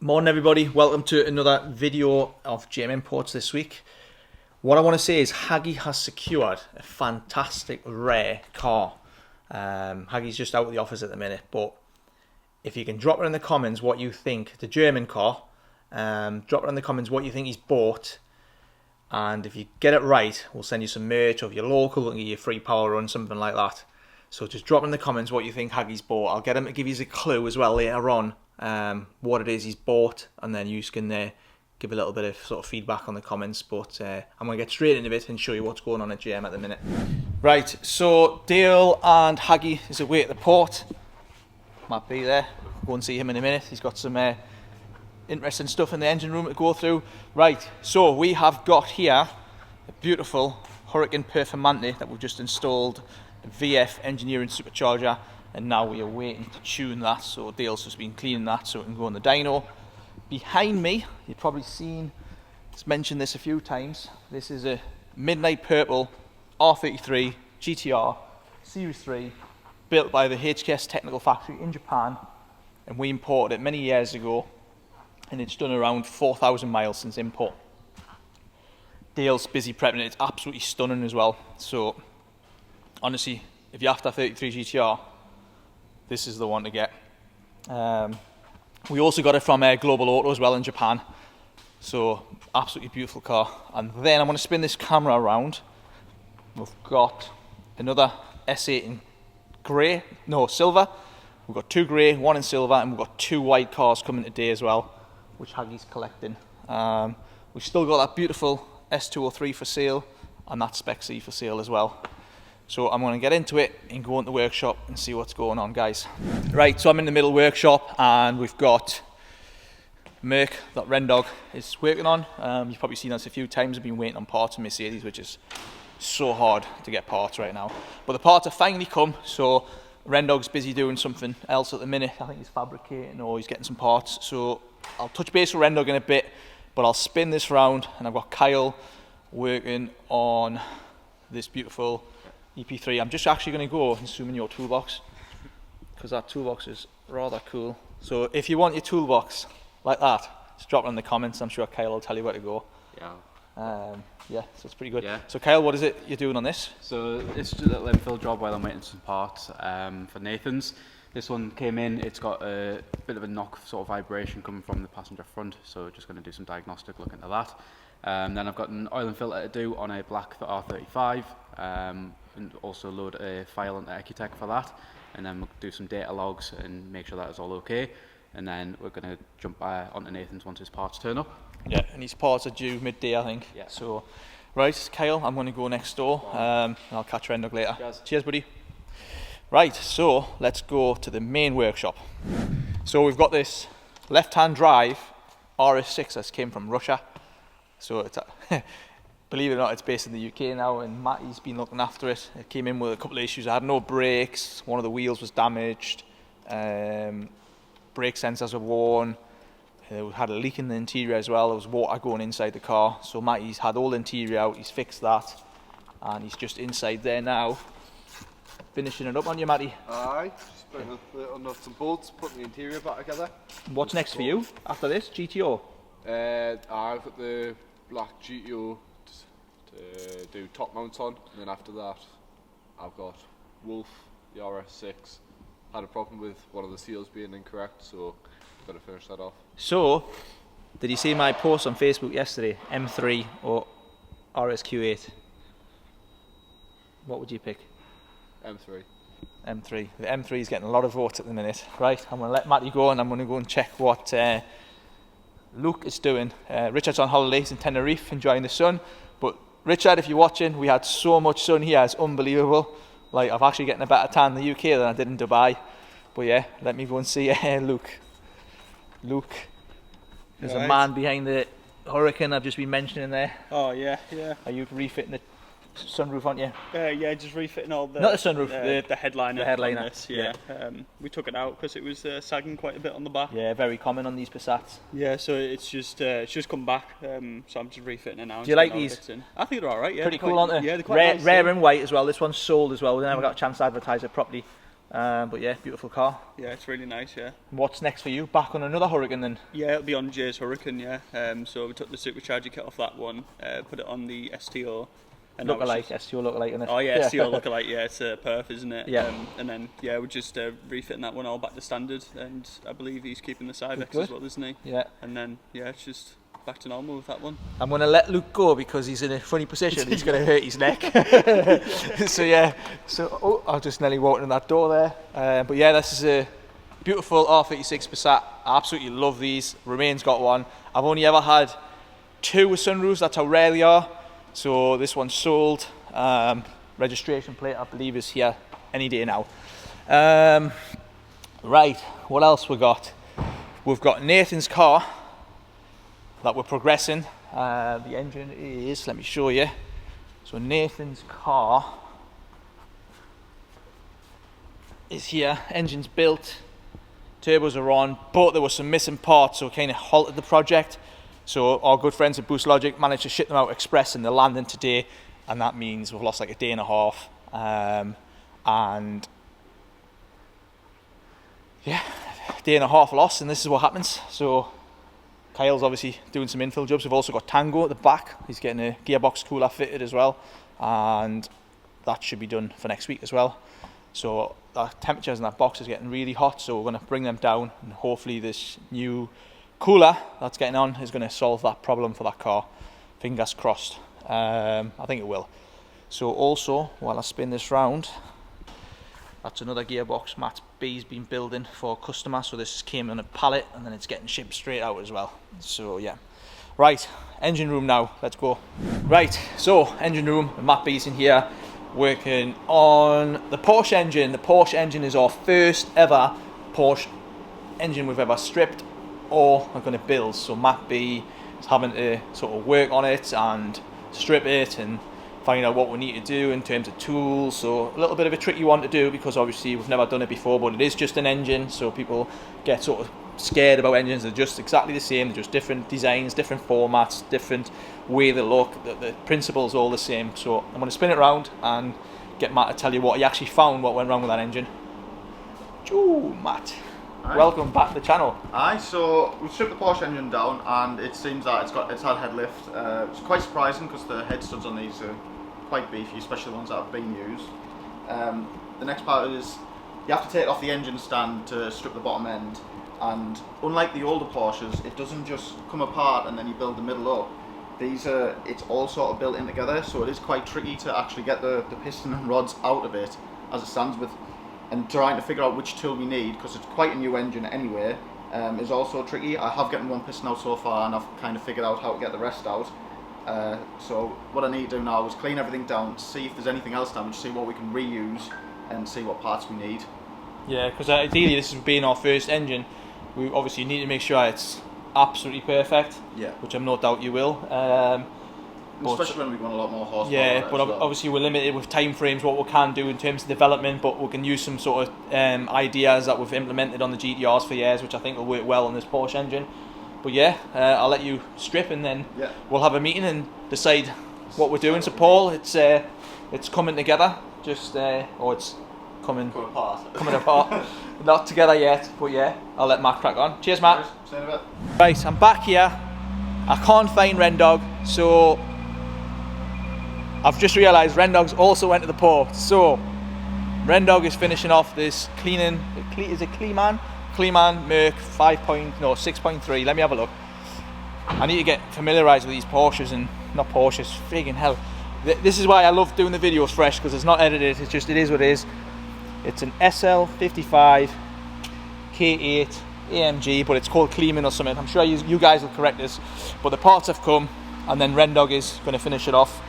Morning everybody, welcome to another video of jmimports this week. What I want to say is Haggy has secured a fantastic rare car. Haggy's just out of the office at the minute, but if you can drop it in the comments what you think, it's a German car, drop it in the comments what you think he's bought, and if you get it right, we'll send you some merch, or if you're local, we'll give you a free power run, something like that. So just drop in the comments what you think Haggy's bought. I'll get him to give you a clue as well later on, what it is he's bought, and then you can give a little bit of sort of feedback on the comments. But I'm going to get straight into it and show you what's going on at GM at the minute. Right, so Dale and Haggy is away at the port. Matty there, go and see him in a minute. He's got some interesting stuff in the engine room to go through. Right, so we have got here a beautiful Hurricane Performante that we've just installed, a VF engineering supercharger, and now we are waiting to tune that. So Dale's just been cleaning that so it can go on the dyno. Behind me, you've probably seen, it's mentioned this a few times, this is a midnight purple R33 GTR Series 3 built by the HKS Technical Factory in Japan, and we imported it many years ago, and it's done around 4,000 miles since import. Dale's busy prepping it. It's absolutely stunning as well. So honestly, if you're after 33 GTR, this is the one to get. We also got it from Global Auto as well in Japan. So absolutely beautiful car. And then I'm going to spin this camera around. We've got another S8 in grey, no, silver. We've got two grey, one in silver, and we've got two white cars coming today as well, which Haggy's collecting. We've still got that beautiful S203 for sale, and that Spec C for sale as well. So I'm going to get into it and go into the workshop and see what's going on, guys. Right, so I'm in the middle workshop, and we've got Merc that Rendog is working on. You've probably seen us a few times. I've been waiting on parts from Mercedes, which is so hard to get parts right now. But the parts have finally come, so Rendog's busy doing something else at the minute. I think he's fabricating or he's getting some parts. So I'll touch base with Rendog in a bit, but I'll spin this round, and I've got Kyle working on this beautiful EP3. I'm just actually going to go and zoom in your toolbox, because that toolbox is rather cool. So if you want your toolbox like that, just drop it in the comments. I'm sure Kyle will tell you where to go. Yeah, so it's pretty good. Yeah. So Kyle, what is it you're doing on this? So it's just a little infill job while I'm waiting for some parts for Nathan's. This one came in, it's got a bit of a knock sort of vibration coming from the passenger front, so just going to do some diagnostic look into that. Then I've got an oil and filter to do on a black R35, and also load a file into Ecutech for that, and then we'll do some data logs and make sure that is all okay, and then we're going to jump onto Nathan's once his parts turn up. Yeah, and his parts are due midday, I think. Yeah. So, right, Kyle, I'm going to go next door, and I'll catch Rendog later. Cheers, buddy. Right, so let's go to the main workshop. So we've got this left-hand drive RS6 that came from Russia. So it's believe it or not, it's based in the UK now, and Matty's been looking after it. It came in with a couple of issues. I had no brakes, one of the wheels was damaged, brake sensors were worn, we had a leak in the interior as well. There was water going inside the car. So Matty's had all the interior out, he's fixed that, and he's just inside there now, finishing it up on you, Matty. Aye, just putting the nuts and bolts, putting the interior back together. What's next for you after this? GTO? I've got the black GTO to do top mounts on, and then after that I've got Wolf, the RS6. Had a problem with one of the seals being incorrect, so I've got to finish that off. So, did you see my post on Facebook yesterday? M3 or RSQ8? What would you pick? M3. M3. The M3 is getting a lot of votes at the minute. Right, I'm going to let Matty go, and I'm going to go and check what Luke is doing. Richard's on holidays in Tenerife, enjoying the sun. But Richard, if you're watching, we had so much sun here, it's unbelievable. Like, I've actually getting a better tan in the UK than I did in Dubai. But yeah, let me go and see Luke. Luke, there's a man behind the Hurricane I've just been mentioning there. Oh yeah, yeah. Are you refitting the sunroof, aren't you? Yeah, just refitting all the... Not the sunroof, the headliner. The headliner. On this, yeah. We took it out because it was sagging quite a bit on the back. Yeah, very common on these Passats. Yeah, so it's just come back, so I'm just refitting it now. Do you like these? I think they're alright, yeah. Pretty cool, aren't they? Yeah, they're quite nice. Rare and white as well. This one's sold as well. We never got a chance to advertise it properly. But yeah, beautiful car. Yeah, it's really nice, yeah. What's next for you? Back on another Hurricane then? Yeah, it'll be on Jay's Hurricane, yeah. So we took the supercharger kit off that one, put it on the STO. And Lookalike, STO lookalike, isn't it? Oh yeah, STO lookalike, yeah, it's a perf, isn't it? Yeah. And then, yeah, we're just refitting that one all back to standard, and I believe he's keeping the Cybex Good. as well, isn't he? Yeah. And then, yeah, it's just back to normal with that one. I'm going to let Luke go because he's in a funny position. He's going to hurt his neck. So yeah, I'll just nearly walk in that door there. But yeah, this is a beautiful R36 Passat. I absolutely love these. Romain's got one. I've only ever had 2 with sunroofs. That's how rare they are. So this one's sold. Registration plate, I believe, is here any day now. Right, what else we got? We've got Nathan's car that we're progressing. The engine is, let me show you. So Nathan's car is here. Engine's built, turbos are on, but there were some missing parts, so it kind of halted the project. So our good friends at Boost Logic managed to ship them out express, and they're landing today, and that means we've lost like a day and a half. And yeah, day and a half lost, and this is what happens. So Kyle's obviously doing some infill jobs. We've also got Tango at the back. He's getting a gearbox cooler fitted as well, and that should be done for next week as well. So the temperatures in that box is getting really hot, so we're going to bring them down, and hopefully this new cooler that's getting on is going to solve that problem for that car. Fingers crossed. I think it will. So also, while I spin this round, that's another gearbox Matt B's been building for a customer. So this came on a pallet and then it's getting shipped straight out as well. So yeah. Right, engine room now, let's go. Right, so engine room, Matt B's in here working on the Porsche engine. The Porsche engine is our first ever Porsche engine we've ever stripped or are going to build. So Matt B is having to sort of work on it and strip it and find out what we need to do in terms of tools. So a little bit of a tricky one to do because obviously we've never done it before, but it is just an engine, so people get sort of scared about engines. They're just exactly the same, they're just different designs, different formats, different way they look. The principle's all the same. So I'm going to spin it around and get Matt to tell you what he actually found, what went wrong with that engine. Ooh, Matt. Aye. Welcome back to the channel. Aye, so we stripped the Porsche engine down and it seems that it's had head lift. It's quite surprising because the head studs on these are quite beefy, especially the ones that have been used. The next part is you have to take it off the engine stand to strip the bottom end, and unlike the older Porsches, it doesn't just come apart and then you build the middle up. These are, it's all sort of built in together, so it is quite tricky to actually get the piston and rods out of it as it stands with. And trying to figure out which tool we need, because it's quite a new engine anyway, is also tricky. I have gotten one piston out so far and I've kind of figured out how to get the rest out. So what I need to do now is clean everything down, see if there's anything else damaged, see what we can reuse and see what parts we need. Yeah, because ideally this has been our first engine. We obviously need to make sure it's absolutely perfect, Yeah. which I'm no doubt you will. Especially when we want a lot more horsepower. Yeah, on it but as well. obviously we're limited with time frames, what we can do in terms of development, but we can use some sort of ideas that we've implemented on the GTRs for years, which I think will work well on this Porsche engine. But yeah, I'll let you strip and then we'll have a meeting and decide what we're doing. So Paul, it's coming together, just it's coming apart. Not together yet, but yeah, I'll let Matt crack on. Cheers, Matt. See you in a bit. Right, I'm back here. I can't find Rendog, so I've just realised Rendog's also went to the port. So Rendog is finishing off this cleaning. Is it Kleeman? Kleeman Merc 6.3. Let me have a look. I need to get familiarised with these Porsches and not Porsches. Friggin' hell. This is why I love doing the videos fresh, because it's not edited. It's just, it is what it is. It's an SL55 K8 AMG, but it's called Kleeman or something. I'm sure you guys will correct this. But the parts have come, and then Rendog is going to finish it off.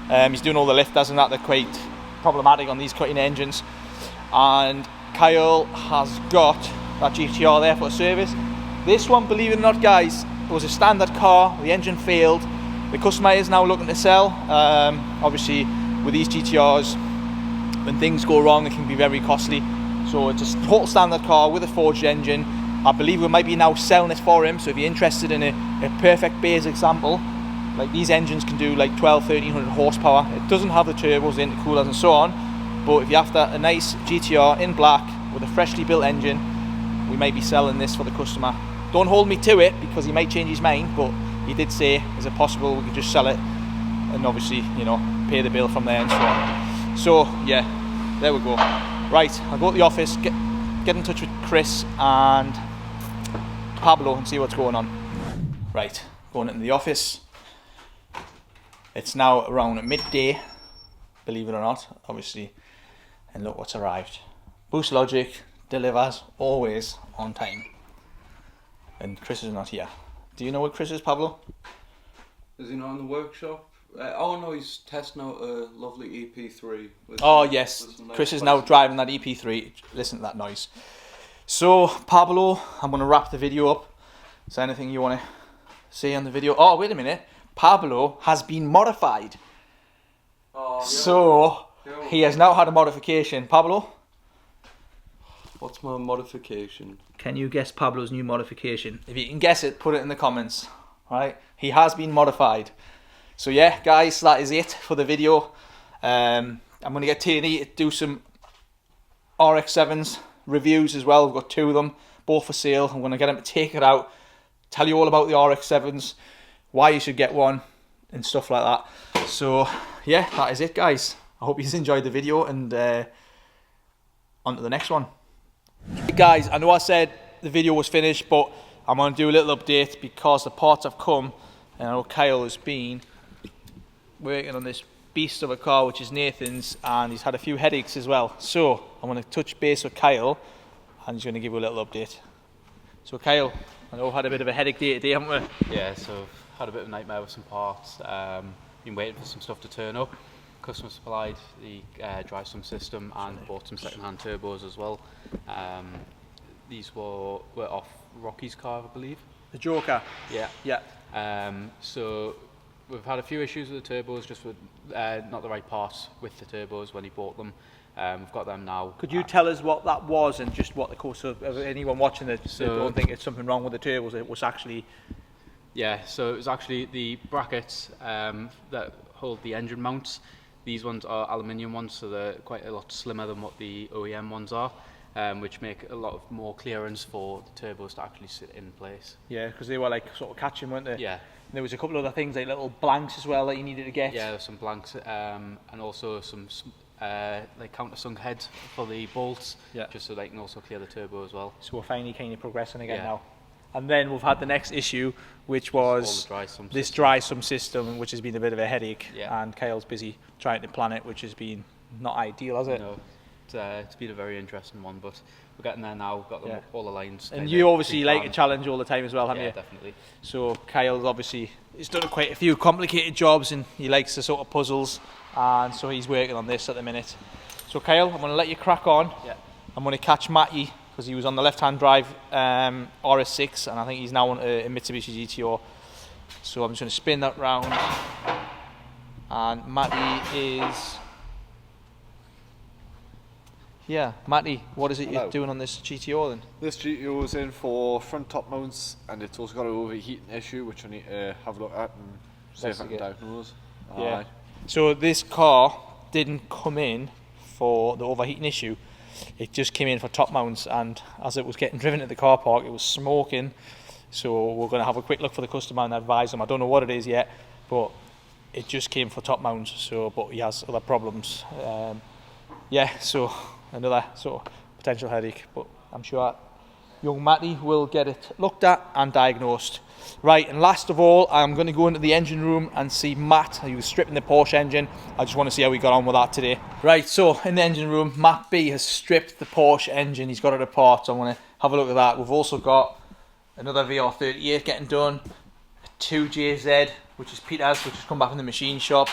He's doing all the lifters and that. They're quite problematic on these cutting engines. And Kyle has got that GTR there for a service. This one, believe it or not, guys, it was a standard car. The engine failed. The customer is now looking to sell. Obviously, with these GTRs, when things go wrong, it can be very costly. So it's a total standard car with a forged engine. I believe we might be now selling it for him. So if you're interested in a perfect base example, like these engines can do like 1300 horsepower. It doesn't have the turbos, the intercoolers and so on. But if you're after a nice GTR in black, with a freshly built engine. We may be selling this for the customer. Don't hold me to it because he might change his mind, but he did say, is it possible we could just sell it and obviously, you know, pay the bill from there and so on. So yeah, there we go. Right, I'll go to the office, get in touch with Chris and Pablo and see what's going on. Right, going into the office. It's now around midday, believe it or not, obviously, and look what's arrived. Boost Logic delivers always on time. And Chris is not here. Do you know what Chris is, Pablo? Is he not in the workshop? Oh no, he's testing out a lovely EP3. Oh yes, Chris is now driving that EP3. Listen to that noise. So Pablo, I'm going to wrap the video up. Is there anything you want to say on the video? Oh wait a minute, Pablo has been modified. Oh, so he has now had a modification. Pablo? What's my modification? Can you guess Pablo's new modification? If you can guess it, put it in the comments. Right? He has been modified. So yeah, guys, that is it for the video. I'm going to get Tierney to do some RX-7s reviews as well. We've got 2 of them, both for sale. I'm going to get him to take it out, tell you all about the RX-7s, why you should get one, and stuff like that. So yeah, that is it, guys. I hope you enjoyed the video, and on to the next one. Hey guys, I know I said the video was finished, but I'm going to do a little update because the parts have come, and I know Kyle has been working on this beast of a car, which is Nathan's, and he's had a few headaches as well. So I'm going to touch base with Kyle, and he's going to give you a little update. So Kyle, I know we've had a bit of a headache day today, haven't we? Yeah, so I've had a bit of a nightmare with some parts. Been waiting for some stuff to turn up. Customer supplied the dry sum system and bought some second-hand turbos as well. These were off Rocky's car, I believe. The Joker. Yeah. Yeah. So we've had a few issues with the turbos, just with not the right parts with the turbos when he bought them. We've got them now. Could you tell us what that was and just what the course of anyone watching it that don't think it's something wrong with the turbos? It was actually. Yeah, so it was actually the brackets that hold the engine mounts. These ones are aluminium ones, so they're quite a lot slimmer than what the OEM ones are, which make a lot of more clearance for the turbos to actually sit in place. Yeah, because they were like sort of catching, weren't they? Yeah. And there was a couple of other things, like little blanks as well that you needed to get. Yeah, there's some blanks and also some like countersunk heads for the bolts, just so they can also clear the turbo as well. So we're finally kind of progressing again now. And then we've had the next issue, which was this dry sum system, which has been a bit of a headache. Yeah. And Kyle's busy trying to plan it, which has been not ideal, has it? No, it's been a very interesting one, but we're getting there now. We've got them all the lines. And you obviously like a challenge all the time as well, haven't you? Yeah, definitely. So Kyle's obviously, he's done quite a few complicated jobs and he likes the sort of puzzles, and so he's working on this at the minute. So Kyle, I'm going to let you crack on. Yeah. I'm going to catch Matty, because he was on the left-hand drive RS6, and I think he's now on a Mitsubishi GTO. So I'm just going to spin that round, and Matty is. Yeah, Matty, what is it you're doing on this GTO then? This GTO is in for front top mounts, and it's also got an overheating issue, which I need to have a look at and see if I can diagnose. Yeah. So this car didn't come in for the overheating issue. It just came in for top mounts, and as it was getting driven at the car park, it was smoking. So we're going to have a quick look for the customer and advise them. I don't know what it is yet, but it just came for top mounts. So, but he has other problems. Yeah, so another sort of potential headache, but I'm sure young Matty will get it looked at and diagnosed. Right, and last of all, I'm going to go into the engine room and see Matt. He was stripping the Porsche engine. I just want to see how we got on with that today. Right, so in the engine room, Matt B has stripped the Porsche engine. He's got it apart, so I want to have a look at that. We've also got another VR38 getting done, a 2JZ, which is Peter's, which has come back from the machine shop.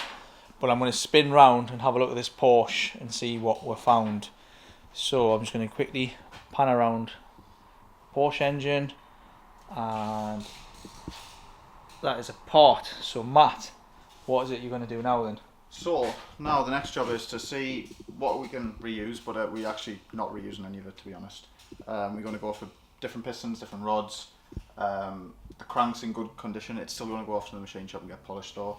But I'm going to spin round and have a look at this Porsche and see what we've found. So I'm just going to quickly pan around Porsche engine, and that is a part. So Matt, what is it you're going to do now then? So now the next job is to see what we can reuse, but we're actually not reusing any of it, to be honest. We're going to go for different pistons, different rods. The crank's in good condition. It's still going to go off to the machine shop and get polished though.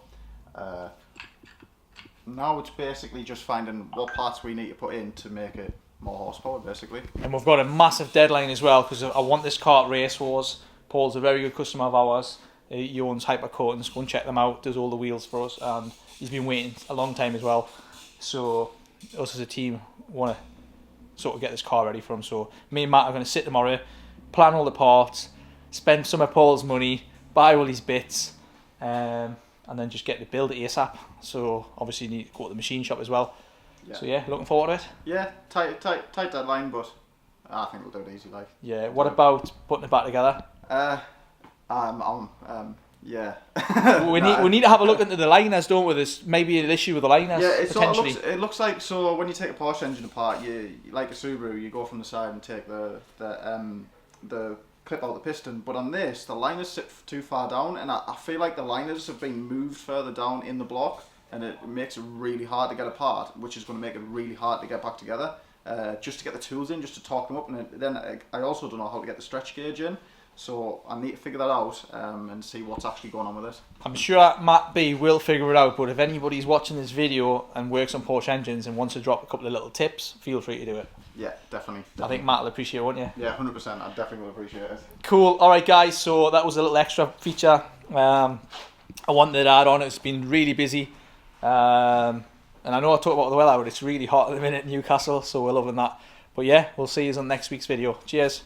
Now it's basically just finding what parts we need to put in to make it more horsepower basically. And we've got a massive deadline as well, because I want this car at RACEWARS. Paul's a very good customer of ours. He owns Hypercoatings. Go and check them out. Does all the wheels for us, and he's been waiting a long time as well. So us as a team want to sort of get this car ready for him. So me and Matt are going to sit tomorrow, plan all the parts, spend some of Paul's money, buy all these bits, and then just get to build it ASAP. So obviously you need to go to the machine shop as well. Yeah. So yeah, looking forward to it. Yeah, tight deadline, but I think we'll do it easy. Like. Yeah. What about putting it back together? Yeah. we need to have a look into the liners, don't we? There's maybe an issue with the liners. Yeah, potentially. It looks like, so when you take a Porsche engine apart, you like a Subaru, you go from the side and take the clip out the piston. But on this, the liners sit too far down, and I feel like the liners have been moved further down in the block, and it makes it really hard to get apart, which is going to make it really hard to get back together. Just to get the tools in, just to torque them up, and then I also don't know how to get the stretch gauge in. So I need to figure that out and see what's actually going on with it. I'm sure Matt B will figure it out, but if anybody's watching this video and works on Porsche engines and wants to drop a couple of little tips, feel free to do it. Yeah, definitely. I think Matt will appreciate it, won't you? Yeah, 100%. I definitely will appreciate it. Cool. All right, guys. So that was a little extra feature I wanted to add on. It's been really busy. And I know I talked about the weather, but it's really hot at the minute in Newcastle, so we're loving that. But yeah, we'll see you on next week's video. Cheers.